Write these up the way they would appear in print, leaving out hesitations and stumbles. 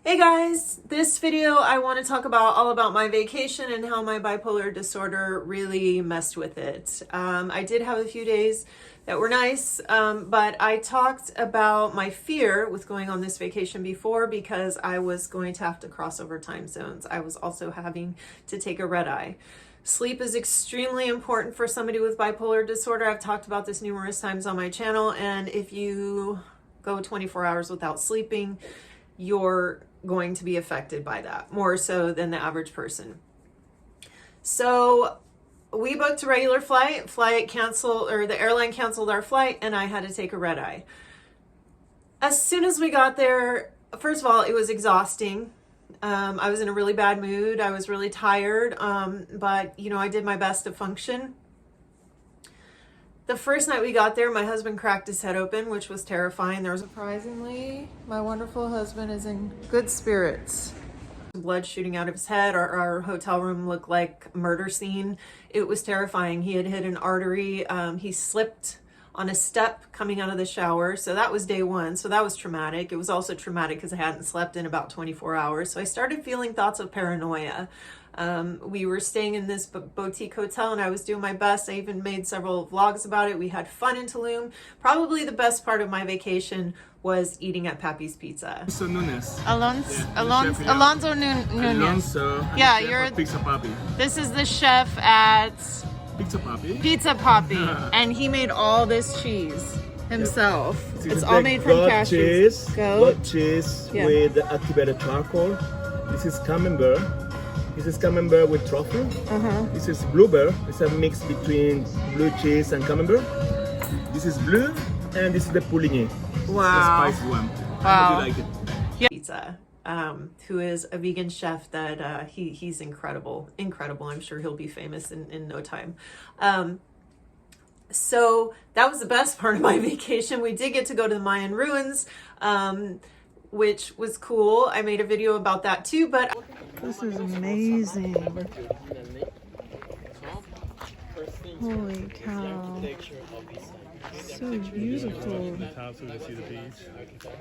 Hey guys, this video I want to talk all about my vacation and how my bipolar disorder really messed with it. I did have a few days that were nice, but I talked about my fear with going on this vacation before because I was going to have to cross over time zones. I was also having to take a red eye. Sleep is extremely important for somebody with bipolar disorder. I've talked about this numerous times on my channel, and if you go 24 hours without sleeping, you're going to be affected by that more so than the average person. So we booked a regular flight canceled, or the airline canceled our flight, and I had to take a red eye. As soon as we got there, first of all, it was exhausting. I was in a really bad mood. I was really tired, but I did my best to function. The first night we got there, my husband cracked his head open, which was terrifying. Surprisingly, my wonderful husband is in good spirits. Blood shooting out of his head. Our hotel room looked like a murder scene. It was terrifying. He had hit an artery. He slipped on a step coming out of the shower. So that was day one. So that was traumatic. It was also traumatic because I hadn't slept in about 24 hours. So I started feeling thoughts of paranoia. We were staying in this boutique hotel and I was doing my best. I even made several vlogs about it. We had fun in Tulum. Probably the best part of my vacation was eating at Pappy's Pizza. Alonso Nunes. Alonso Nunes. Alonso. Yeah, you're Pizza Papi. This is the chef at Pizza Papi. Pizza Papi, and he made all this cheese himself. Yep. It's all made from cashews. Goat cheese with activated charcoal. This is camembert. This is camembert with truffle. This is bluebird. It's a mix between blue cheese and camembert. This is blue, and this is the pouligny. Wow. The spicy one. Wow. How do you like it? Yeah. Pizza, who is a vegan chef that he's incredible. I'm sure he'll be famous in no time. So that was the best part of my vacation. We did get to go to the Mayan ruins, which was cool. I made a video about that too, but this is amazing. Holy cow. So beautiful.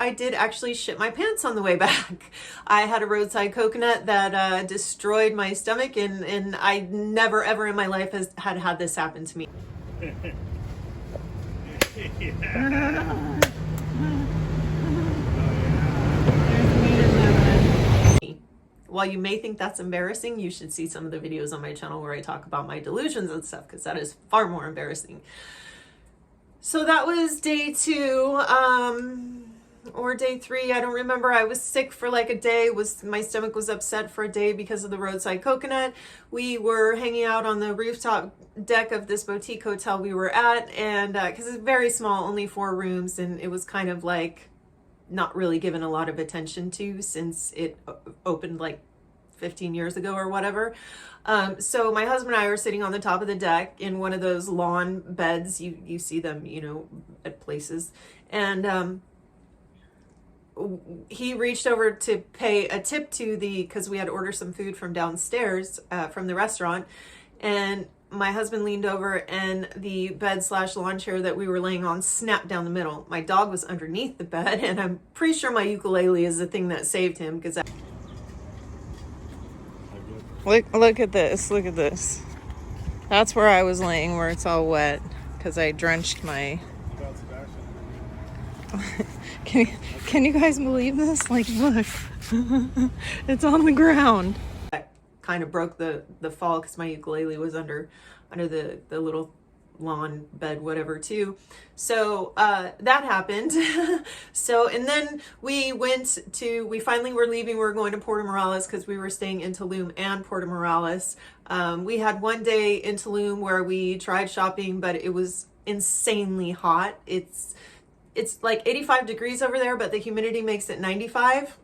I did actually shit my pants on the way back. I had a roadside coconut that destroyed my stomach, and I never ever in my life had this happen to me. While you may think that's embarrassing, you should see some of the videos on my channel where I talk about my delusions and stuff, because that is far more embarrassing. So that was day 2, or day 3. I don't remember. I was sick for like a day. My stomach was upset for a day because of the roadside coconut. We were hanging out on the rooftop deck of this boutique hotel we were at, and because it's very small, only 4 rooms, and it was kind of like not really given a lot of attention to since it opened like 15 years ago or whatever. So my husband and I were sitting on the top of the deck in one of those lawn beds. You see them, at places. And he reached over to pay a tip to because we had to order some food from downstairs from the restaurant. And my husband leaned over and the bed/lawn chair that we were laying on snapped down the middle. My dog was underneath the bed, and I'm pretty sure my ukulele is the thing that saved him, because Look at this. Look at this. That's where I was laying, where it's all wet because I drenched my... Can you guys believe this? Like, look. It's on the ground. I kind of broke the fall because my ukulele was under the little lawn bed, whatever, too. So that happened. And then we finally were leaving. We were going to Puerto Morales because we were staying in Tulum and Puerto Morales. We had one day in Tulum where we tried shopping, but it was insanely hot. It's like 85 degrees over there, but the humidity makes it 95.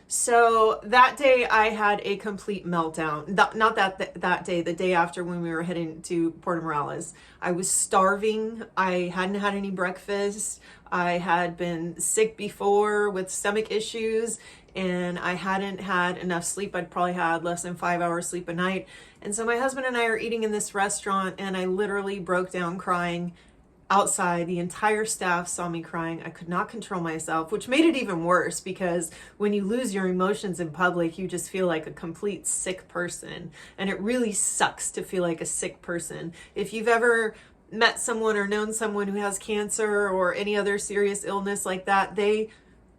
So that day I had a complete meltdown. Not that day, the day after when we were heading to Puerto Morales. I was starving. I hadn't had any breakfast. I had been sick before with stomach issues, and I hadn't had enough sleep. I'd probably had less than 5 hours sleep a night. And so my husband and I are eating in this restaurant, and I literally broke down crying outside. The entire staff saw me crying. I could not control myself, which made it even worse, because when you lose your emotions in public, you just feel like a complete sick person. And it really sucks to feel like a sick person. If you've ever met someone or known someone who has cancer or any other serious illness like that, they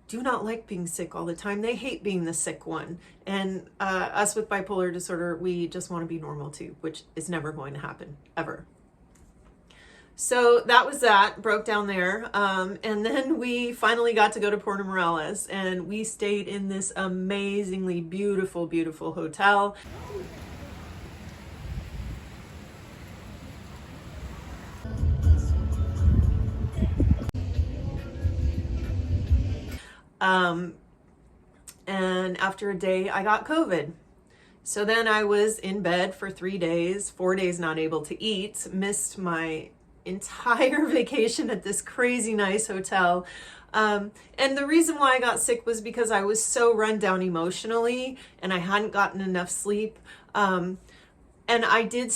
do not like being sick all the time. They hate being the sick one. And us with bipolar disorder, we just want to be normal too, which is never going to happen, ever. So that was that, broke down there. And then we finally got to go to Puerto Morales, and we stayed in this amazingly beautiful, beautiful hotel. And after a day, I got COVID. So then I was in bed for 3 days, 4 days not able to eat, missed my entire vacation at this crazy nice hotel. And the reason why I got sick was because I was so run down emotionally and I hadn't gotten enough sleep. And I did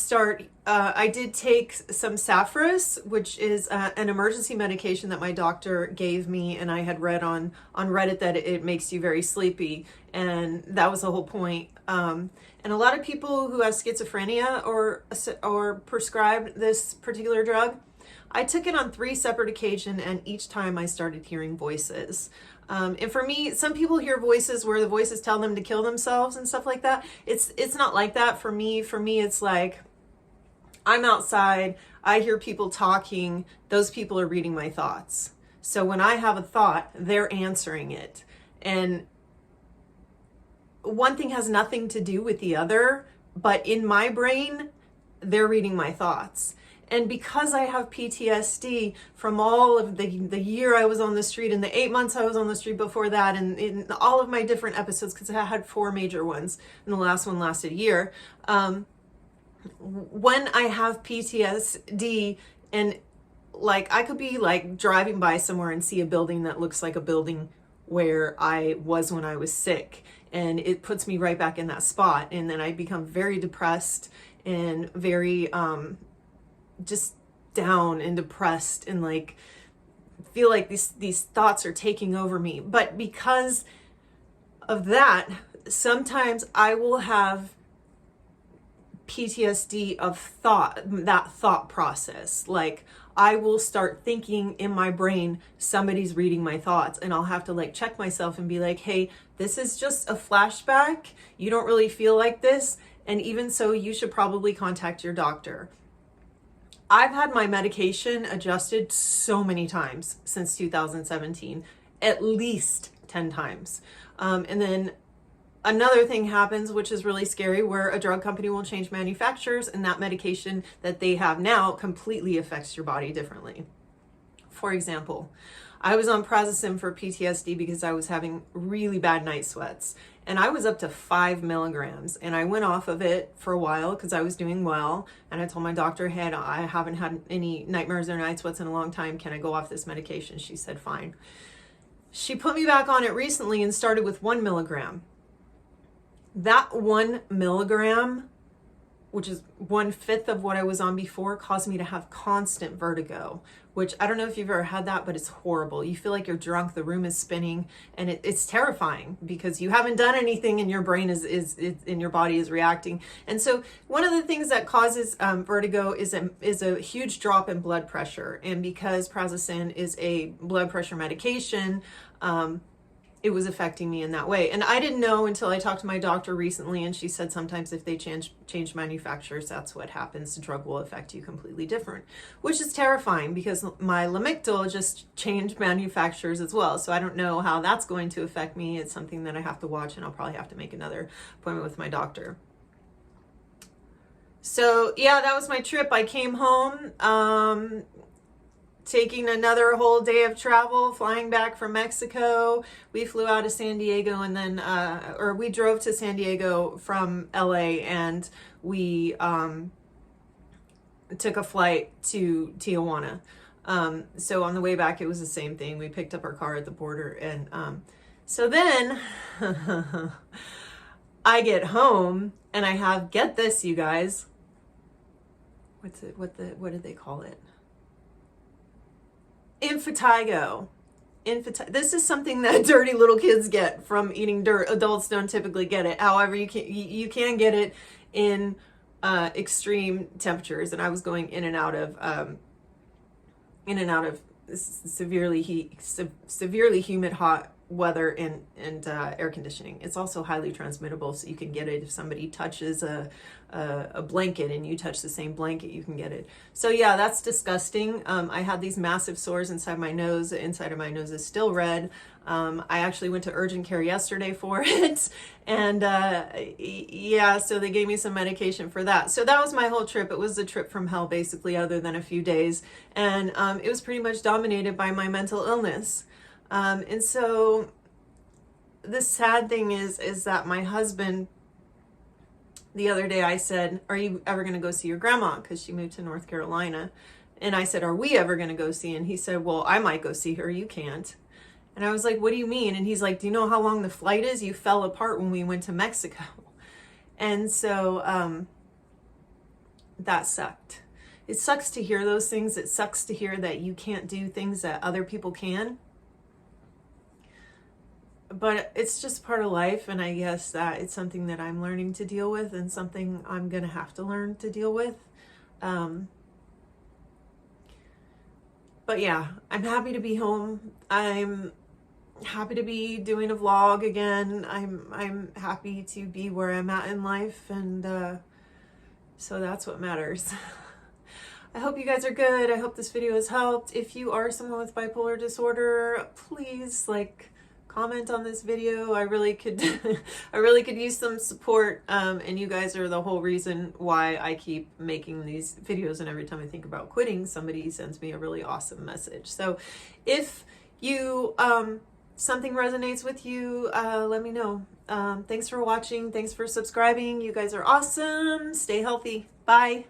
take some Saffris, which is an emergency medication that my doctor gave me, and I had read on Reddit that it makes you very sleepy, and that was the whole point. And a lot of people who have schizophrenia or prescribed this particular drug, I took it on 3 separate occasions, and each time I started hearing voices. And for me, some people hear voices where the voices tell them to kill themselves and stuff like that. It's not like that for me. For me, it's like I'm outside, I hear people talking, those people are reading my thoughts. So when I have a thought, they're answering it. And one thing has nothing to do with the other, but in my brain, they're reading my thoughts. And because I have PTSD from all of the year I was on the street and the 8 months I was on the street before that, and in all of my different episodes, because I had 4 major ones and the last one lasted a year. When I have PTSD, and like I could be like driving by somewhere and see a building that looks like a building where I was when I was sick, and it puts me right back in that spot, and then I become very depressed and very just down and depressed, and like feel like these thoughts are taking over me. But because of that, sometimes I will have PTSD of that thought process. Like I will start thinking in my brain, somebody's reading my thoughts, and I'll have to like check myself and be like, hey, this is just a flashback. You don't really feel like this. And even so, you should probably contact your doctor. I've had my medication adjusted so many times since 2017, at least 10 times. And then another thing happens, which is really scary, where a drug company will change manufacturers, and that medication that they have now completely affects your body differently. For example, I was on Prazosin for PTSD because I was having really bad night sweats, and I was up to 5 milligrams, and I went off of it for a while because I was doing well, and I told my doctor, hey, I haven't had any nightmares or night sweats in a long time. Can I go off this medication? She said, fine. She put me back on it recently and started with 1 milligram. That 1 milligram, which is 1/5 of what I was on before, caused me to have constant vertigo, which I don't know if you've ever had that, but it's horrible. You feel like you're drunk, the room is spinning, and it's terrifying because you haven't done anything and your brain is and your body is reacting. And so one of the things that causes vertigo is a huge drop in blood pressure. And because Prazosin is a blood pressure medication, it was affecting me in that way. And I didn't know until I talked to my doctor recently, and she said sometimes if they change manufacturers, that's what happens. The drug will affect you completely different, which is terrifying because my Lamictal just changed manufacturers as well. So I don't know how that's going to affect me. It's something that I have to watch, and I'll probably have to make another appointment with my doctor. So yeah, that was my trip. I came home, taking another whole day of travel, flying back from Mexico. We flew out of San Diego, and then, or we drove to San Diego from LA, and we took a flight to Tijuana. So on the way back, it was the same thing. We picked up our car at the border, and So then I get home and I have, get this, you guys, what did they call it? Impetigo. This is something that dirty little kids get from eating dirt. Adults don't typically get it. However, you can get it in extreme temperatures, and I was going in and out of severely humid, hot weather and air conditioning. It's also highly transmittable, so you can get it if somebody touches a blanket and you touch the same blanket, you can get it. So yeah, that's disgusting. I had these massive sores inside my nose. The inside of my nose is still red. I actually went to urgent care yesterday for it, and yeah, so they gave me some medication for that. So that was my whole trip. It was a trip from hell, basically, other than a few days, and it was pretty much dominated by my mental illness. And so the sad thing is that my husband, the other day I said, are you ever going to go see your grandma? Because she moved to North Carolina. And I said, are we ever going to go see? And he said, well, I might go see her. You can't. And I was like, what do you mean? And he's like, do you know how long the flight is? You fell apart when we went to Mexico. And so that sucked. It sucks to hear those things. It sucks to hear that you can't do things that other people can. But it's just part of life, and I guess that it's something that I'm learning to deal with and something I'm going to have to learn to deal with. But yeah, I'm happy to be home. I'm happy to be doing a vlog again. I'm happy to be where I'm at in life, and so that's what matters. I hope you guys are good. I hope this video has helped. If you are someone with bipolar disorder, please comment on this video. I really could use some support, and you guys are the whole reason why I keep making these videos, and every time I think about quitting, somebody sends me a really awesome message. So if you something resonates with you, let me know. Thanks for watching. Thanks for subscribing. You guys are awesome. Stay healthy. Bye.